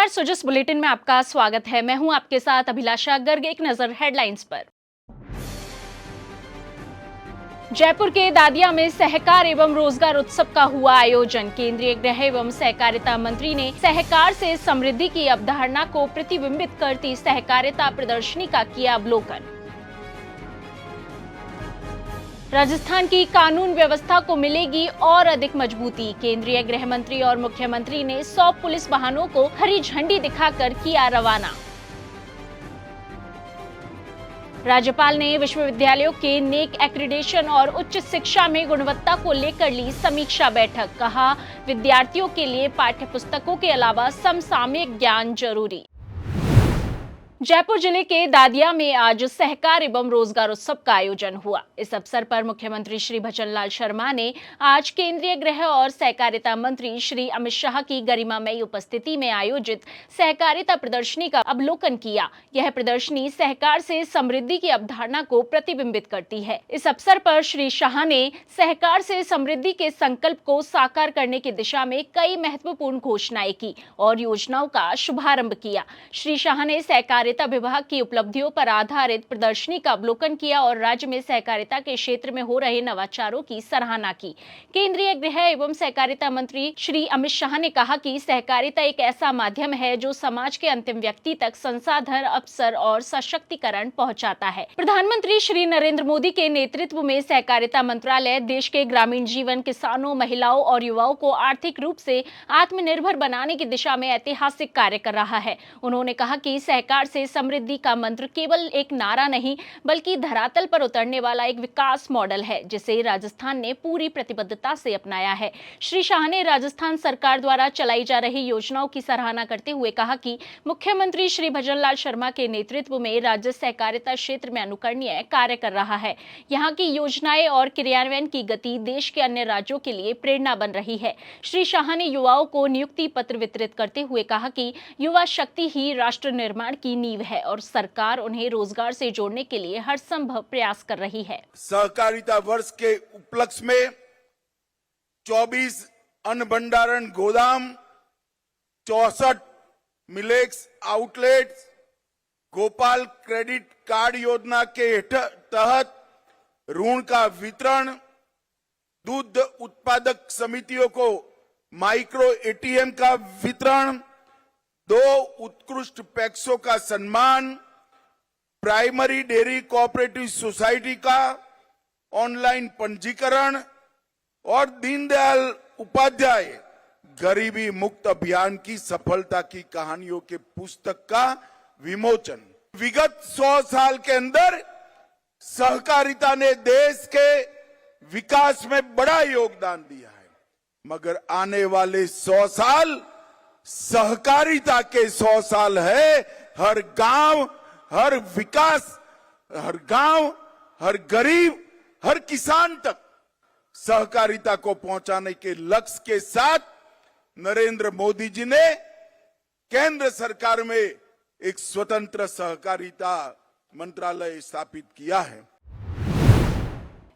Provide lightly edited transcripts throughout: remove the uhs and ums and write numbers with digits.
नमस्कार, सुजस बुलेटिन में आपका स्वागत है। मैं हूं आपके साथ अभिलाषा गर्ग। एक नजर हेडलाइंस पर। जयपुर के दादिया में सहकार एवं रोजगार उत्सव का हुआ आयोजन। केंद्रीय गृह एवं सहकारिता मंत्री ने सहकार से समृद्धि की अवधारणा को प्रतिबिंबित करती सहकारिता प्रदर्शनी का किया अवलोकन। राजस्थान की कानून व्यवस्था को मिलेगी और अधिक मजबूती। केंद्रीय गृह मंत्री और मुख्यमंत्री ने 100 पुलिस वाहनों को हरी झंडी दिखाकर किया रवाना। राज्यपाल ने विश्वविद्यालयों के नेक एक्रीडेशन और उच्च शिक्षा में गुणवत्ता को लेकर ली समीक्षा बैठक। कहा, विद्यार्थियों के लिए पाठ्यपुस्तकों के अलावा समसामयिक ज्ञान जरूरी। जयपुर जिले के दादिया में आज सहकार एवं रोजगार उत्सव का आयोजन हुआ। इस अवसर पर मुख्यमंत्री श्री भजनलाल शर्मा ने आज केंद्रीय गृह और सहकारिता मंत्री श्री अमित शाह की गरिमामयी उपस्थिति में आयोजित सहकारिता प्रदर्शनी का अवलोकन किया। यह प्रदर्शनी सहकार से समृद्धि की अवधारणा को प्रतिबिंबित करती है। इस अवसर पर श्री शाह ने सहकार से समृद्धि के संकल्प को साकार करने की दिशा में कई महत्वपूर्ण घोषणाएं की और योजनाओं का शुभारंभ किया। श्री शाह ने सहकारिता विभाग की उपलब्धियों पर आधारित प्रदर्शनी का अवलोकन किया और राज्य में सहकारिता के क्षेत्र में हो रहे नवाचारों की सराहना की। केंद्रीय गृह एवं सहकारिता मंत्री श्री अमित शाह ने कहा कि सहकारिता एक ऐसा माध्यम है जो समाज के अंतिम व्यक्ति तक संसाधन, अवसर और सशक्तिकरण पहुंचाता है। प्रधानमंत्री श्री नरेंद्र मोदी के नेतृत्व में सहकारिता मंत्रालय देश के ग्रामीण जीवन, किसानों, महिलाओं और युवाओं को आर्थिक रूप से आत्मनिर्भर बनाने की दिशा में ऐतिहासिक कार्य कर रहा है। उन्होंने कहा कि सहकार से समृद्धि का मंत्र केवल एक नारा नहीं बल्कि धरातल पर उतरने वाला एक विकास मॉडल है, जिसे राजस्थान ने पूरी प्रतिबद्धता से अपनाया है। श्री शाह ने राजस्थान सरकार द्वारा चलाई जा रही योजनाओं की सराहना करते हुए कहा कि मुख्यमंत्री श्री भजनलाल शर्मा के नेतृत्व में राज्य सहकारिता क्षेत्र में अनुकरणीय कार्य कर रहा है। यहाँ की योजनाएं और क्रियान्वयन की गति देश के अन्य राज्यों के लिए प्रेरणा बन रही है। श्री शाह ने युवाओं को नियुक्ति पत्र वितरित करते हुए कहा कि युवा शक्ति ही राष्ट्र निर्माण की नींव है और सरकार उन्हें रोजगार से जोड़ने के लिए हर संभव प्रयास कर रही है। सहकारिता वर्ष के उपलक्ष्य में 24 अन्न भंडारण गोदाम, 64 millets outlets, Gopal credit card योजना के तहत ऋण का वितरण, दूध उत्पादक समितियों को माइक्रो एटीएम का वितरण, 2 उत्कृष्ट पैक्सों का सम्मान, प्राइमरी डेयरी कोऑपरेटिव सोसाइटी का ऑनलाइन पंजीकरण और दीनदयाल उपाध्याय गरीबी मुक्त अभियान की सफलता की कहानियों के पुस्तक का विमोचन। विगत 100 साल के अंदर सहकारिता ने देश के विकास में बड़ा योगदान दिया है, मगर आने वाले 100 साल सहकारिता के 100 साल है। हर गांव, हर विकास, हर गांव, हर गरीब, हर किसान तक सहकारिता को पहुंचाने के लक्ष्य के साथ नरेंद्र मोदी जी ने केंद्र सरकार में एक स्वतंत्र सहकारिता मंत्रालय स्थापित किया है।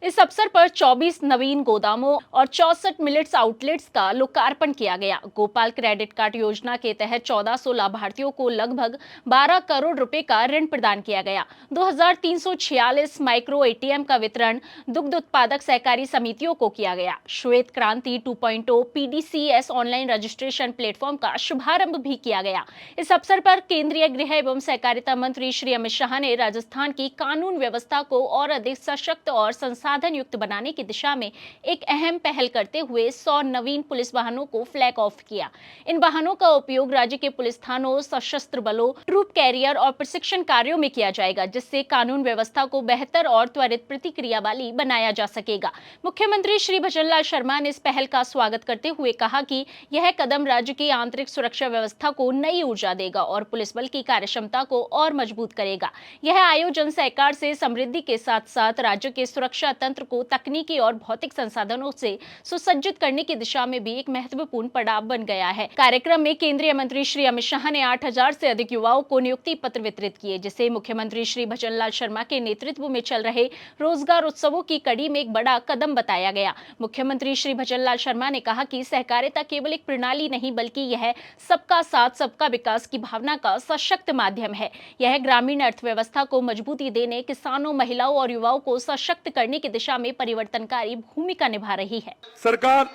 इस अवसर पर 24 नवीन गोदामों और 64 मिलेट्स आउटलेट्स का लोकार्पण किया गया। गोपाल क्रेडिट कार्ड योजना के तहत 1400 लाभार्थियों को लगभग 12 करोड़ रुपए का ऋण प्रदान किया गया। 2346 माइक्रो एटीएम का वितरण दुग्ध उत्पादक सहकारी समितियों को किया गया। श्वेत क्रांति 2.0 पीडीसीएस ऑनलाइन रजिस्ट्रेशन प्लेटफॉर्म का शुभारंभ भी किया गया। इस अवसर पर केंद्रीय गृह एवं सहकारिता मंत्री श्री अमित शाह ने राजस्थान की कानून व्यवस्था को और अधिक सशक्त और साधन युक्त बनाने की दिशा में एक अहम पहल करते हुए 100 नवीन पुलिस वाहनों को फ्लैग ऑफ किया। इन वाहनों का उपयोग राज्य के पुलिस थानों, सशस्त्र बलों, ट्रूप कैरियर और प्रशिक्षण कार्यों में किया जाएगा, जिससे कानून व्यवस्था को बेहतर और त्वरित प्रतिक्रिया वाली बनाया जा सकेगा। मुख्यमंत्री श्री भजनलाल शर्मा ने इस पहल का स्वागत करते हुए कहा कि यह कदम राज्य की आंतरिक सुरक्षा व्यवस्था को नई ऊर्जा देगा और पुलिस बल की कार्यक्षमता को और मजबूत करेगा। यह आयोजन सहकार से समृद्धि के साथ साथ राज्य के सुरक्षा तंत्र को तकनीकी और भौतिक संसाधनों से सुसज्जित करने की दिशा में भी एक महत्वपूर्ण पड़ाव बन गया है। कार्यक्रम में केंद्रीय मंत्री श्री अमित शाह ने 8000 से अधिक युवाओं को नियुक्ति पत्र वितरित किए, जिसे मुख्यमंत्री श्री भजनलाल शर्मा के नेतृत्व में चल रहे रोजगार उत्सवों की कड़ी में एक बड़ा कदम बताया गया। मुख्यमंत्री श्री भजनलाल शर्मा ने कहा कि सहकारिता केवल एक प्रणाली नहीं बल्कि यह सबका साथ सबका विकास की भावना का सशक्त माध्यम है। यह ग्रामीण अर्थव्यवस्था को मजबूती देने, किसानों, महिलाओं और युवाओं को सशक्त करने की दिशा में परिवर्तनकारी भूमिका निभा रही है। सरकार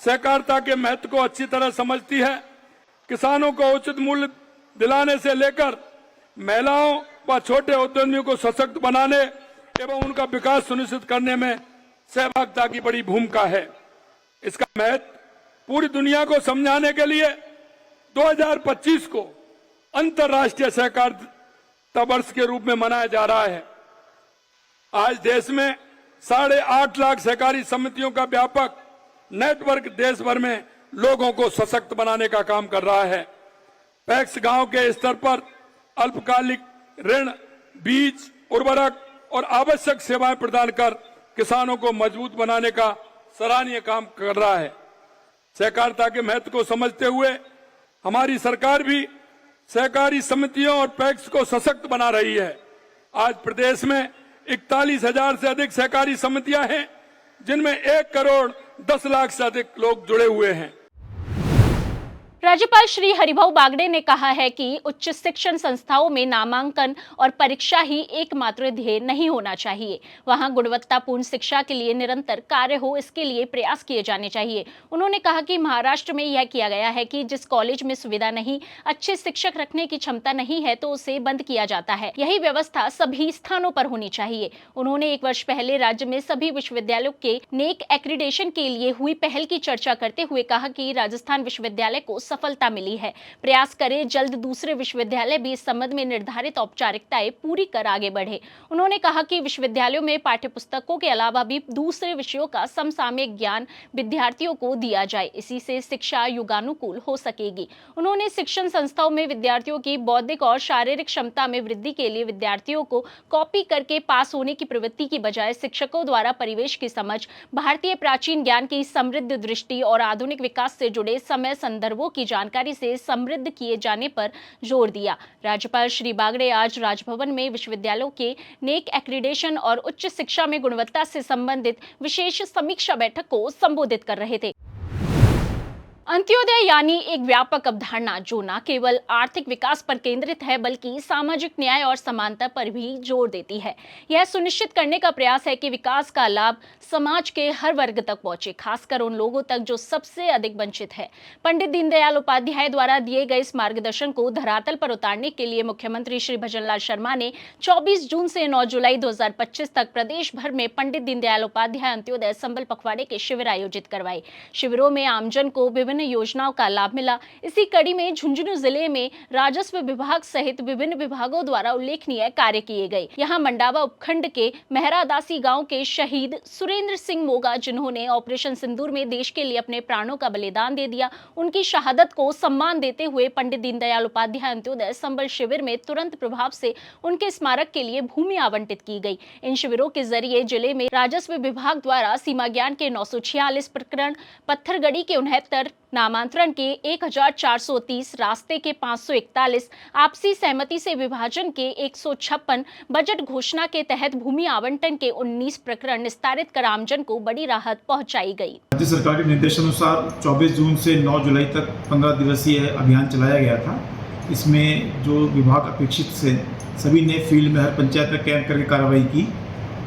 सहकारिता के महत्व को अच्छी तरह समझती है। किसानों को उचित मूल्य दिलाने से लेकर महिलाओं व छोटे उद्यमियों को सशक्त बनाने एवं उनका विकास सुनिश्चित करने में सहभागिता की बड़ी भूमिका है। इसका महत्व पूरी दुनिया को समझाने के लिए 2025 को अंतर्राष्ट्रीय सहकारिता वर्ष के रूप में मनाया जा रहा है। आज देश में 8.5 लाख सहकारी समितियों का व्यापक नेटवर्क देश भर में लोगों को सशक्त बनाने का काम कर रहा है। पैक्स गांव के स्तर पर अल्पकालिक ऋण, बीज, उर्वरक और आवश्यक सेवाएं प्रदान कर किसानों को मजबूत बनाने का सराहनीय काम कर रहा है। सहकारिता के महत्व को समझते हुए हमारी सरकार भी सहकारी समितियों और पैक्स को सशक्त बना रही है। आज प्रदेश में 41,000 से अधिक सहकारी समितियां हैं, जिनमें 1 करोड़ 10 लाख से अधिक लोग जुड़े हुए हैं। राज्यपाल श्री हरिभाऊ बागड़े ने कहा है कि उच्च शिक्षण संस्थाओं में नामांकन और परीक्षा ही एकमात्र ध्येय नहीं होना चाहिए। वहां गुणवत्तापूर्ण शिक्षा के लिए निरंतर कार्य हो, इसके लिए प्रयास किए जाने चाहिए। उन्होंने कहा कि महाराष्ट्र में यह किया गया है कि जिस कॉलेज में सुविधा नहीं, अच्छे शिक्षक रखने की क्षमता नहीं है तो उसे बंद किया जाता है। यही व्यवस्था सभी स्थानों पर होनी चाहिए। उन्होंने 1 वर्ष पहले राज्य में सभी विश्वविद्यालयों के नेक एक्रीडेशन के लिए हुई पहल की चर्चा करते हुए कहा कि राजस्थान विश्वविद्यालय को सफलता मिली है। प्रयास करें जल्द दूसरे विश्वविद्यालय भी इस संबंध में निर्धारित औपचारिकताएं पूरी कर आगे बढ़े। उन्होंने कहा कि विश्वविद्यालयों में पाठ्यपुस्तकों के अलावा भी दूसरे विषयों का समसामयिक ज्ञान विद्यार्थियों को दिया जाए। इसी से शिक्षा युगानुकूल हो सकेगी। उन्होंने शिक्षण संस्थाओं में विद्यार्थियों की बौद्धिक और शारीरिक क्षमता में वृद्धि के लिए विद्यार्थियों को कॉपी करके पास होने की प्रवृत्ति की बजाय शिक्षकों द्वारा परिवेश की समझ, भारतीय प्राचीन ज्ञान की समृद्ध दृष्टि और आधुनिक विकास से जुड़े समय संदर्भों की जानकारी से समृद्ध किए जाने पर जोर दिया। राज्यपाल श्री बागड़े आज राजभवन में विश्वविद्यालयों के नेक एक्रीडेशन और उच्च शिक्षा में गुणवत्ता से संबंधित विशेष समीक्षा बैठक को संबोधित कर रहे थे। अंत्योदय यानी एक व्यापक अवधारणा जो न केवल आर्थिक विकास पर केंद्रित है बल्कि सामाजिक न्याय और समानता पर भी जोर देती है। यह सुनिश्चित करने का प्रयास है कि विकास का लाभ समाज के हर वर्ग तक पहुंचे, खासकर उन लोगों तक जो सबसे अधिक वंचित है। पंडित दीनदयाल उपाध्याय द्वारा दिए गए इस मार्गदर्शन को धरातल पर उतारने के लिए मुख्यमंत्री श्री भजनलाल शर्मा ने 24 जून से 9 जुलाई 2025 तक प्रदेश भर में पंडित दीनदयाल उपाध्याय अंत्योदय संबल पखवाड़े के शिविर आयोजित करवाए। शिविरों में आमजन को विभिन्न योजनाओं का लाभ मिला। इसी कड़ी में झुंझुनू जिले में राजस्व विभाग सहित विभिन्न विभागों द्वारा उल्लेखनीय कार्य किए गए। यहां मंडावा उपखंड के मेहरादासी गांव के शहीद सुरेंद्र सिंह मोगा, जिन्होंने ऑपरेशन सिंदूर में देश के लिए अपने प्राणों का बलिदान दे दिया, उनकी शहादत को सम्मान देते हुए पंडित दीनदयाल उपाध्याय अंत्योदय संबल शिविर में तुरंत प्रभाव से उनके स्मारक के लिए भूमि आवंटित की गई। इन शिविरों के जरिए जिले में राजस्व विभाग द्वारा सीमा ज्ञान के 946 प्रकरण, पत्थरगड़ी के 69, नामांतरण के 1430, रास्ते के 541, आपसी सहमति से विभाजन के 156, बजट घोषणा के तहत भूमि आवंटन के 19 प्रकरण निस्तारित कर आमजन को बड़ी राहत पहुंचाई गई। राज्य सरकार के निर्देशानुसार 24 जून से 9 जुलाई तक 15 दिवसीय अभियान चलाया गया था। इसमें जो विभाग अपेक्षित से सभी ने फील्ड में हर पंचायत में कैंप करके कार्रवाई की।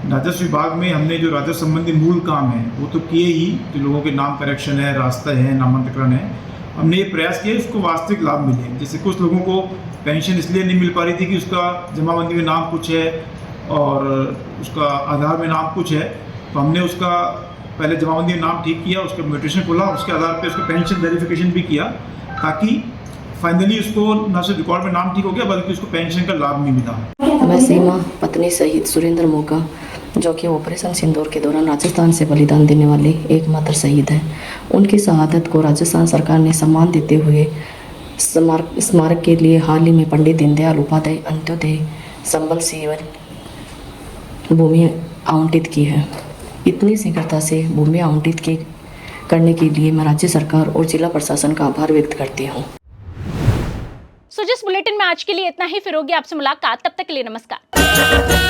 राजस्व विभाग में हमने जो राजस्व संबंधी मूल काम है वो तो किए ही, जो लोगों के नाम करेक्शन है, रास्ता है, नामांतरण है, हमने ये प्रयास किया उसको वास्तविक लाभ मिले। जैसे कुछ लोगों को पेंशन इसलिए नहीं मिल पा रही थी कि उसका जमाबंदी में नाम कुछ है और उसका आधार में नाम कुछ है, तो हमने उसका पहले जमाबंदी में नाम ठीक किया, उसका म्यूटेशन खोला, उसके आधार पर उसका पेंशन वेरिफिकेशन भी किया, ताकि फाइनली उसको न सिर्फ रिकॉर्ड में नाम ठीक हो गया बल्कि उसको पेंशन का लाभ नहीं मिला। मैं सीमा पत्नी शहीद सुरेंद्र मोगा, जो कि ऑपरेशन सिंदूर के दौरान राजस्थान से बलिदान देने वाले एकमात्र शहीद हैं, उनकी शहादत को राजस्थान सरकार ने सम्मान देते हुए स्मारक के लिए हाल ही में पंडित दीनदयाल उपाध्याय अंत्योदय संबल शिविर भूमि आवंटित की है। इतनी शीघ्रता से भूमि आवंटित करने के लिए मैं राज्य सरकार और जिला प्रशासन का आभार व्यक्त करती हूँ। जिस बुलेटिन में आज के लिए इतना ही, फिर होगी आपसे मुलाकात, तब तक के लिए नमस्कार।